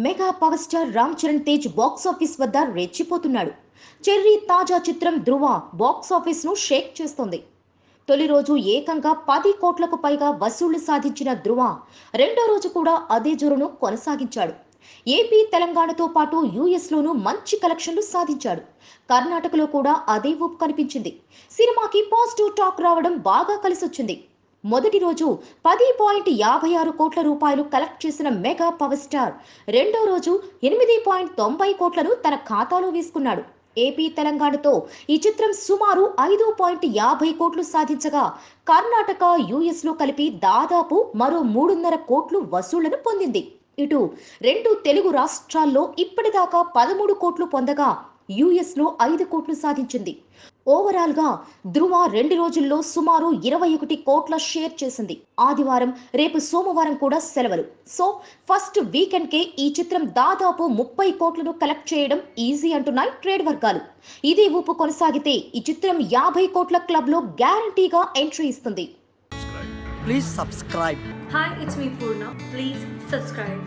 Mega power star Ram Charan Tej box office వద్ద రెచ్చిపోతున్నాడు. Cherry తాజా చిత్రం ధృవ బాక్స్ ఆఫీస్ ను షేక్ చేస్తోంది. తొలి రోజు ఏకంగా 10 కోట్లకు పైగా వసూళ్లు సాధించిన ధృవ రెండో రోజు కూడా అదే జోరును కొనసాగించాడు. ఏపీ, తెలంగాణతో పాటు యుఎస్ లోనూ మంచి కలెక్షన్లు సాధించాడు. కర్ణాటకలో కూడా అదే ఊపు కనిపించింది. సినిమాకి పాజిటివ్ టాక్ రావడం బాగా కలిసొచ్చింది. మొదటి రోజు 10.56 కోట్ల రూపాయలు కలెక్ట్ చేసిన మెగా పవర్ స్టార్ రెండో రోజు 8.90 కోట్లను తన ఖాతాలో వేసుకున్నాడు. ఏపీ, తెలంగాణతో ఈ చిత్రం సుమారు 5.50 కోట్లు సాధించగా కర్ణాటక, యుఎస్ లో కలిపి దాదాపు మరో 3.5 కోట్లు వసూళ్లను పొందింది. ఇటు రెండు తెలుగు రాష్ట్రాల్లో ఇప్పటిదాకా 13 కోట్లు పొందగా యుఎస్ లో 5 కోట్లు సాధించింది. ఓవరాల్ గా ధృవ 2 రోజుల్లో సుమారు 21 కోట్ల షేర్ చేసింది. ఆదివారం, రేపు సోమవారం కూడా సెలవులు. సో ఫస్ట్ వీకెండ్ కే ఈ చిత్రం దాదాపు 30 కోట్లను కలెక్ట్ చేయడం ఈజీ అంటున్నాయి ట్రేడ్ వర్గాలు. ఇదే ఊపు కొనసాగితే ఈ చిత్రం 50 కోట్ల క్లబ్ లో గ్యారంటీగా ఎంట్రీ ఇస్తుంది. Please subscribe. Hi, it's me Purna. Please subscribe.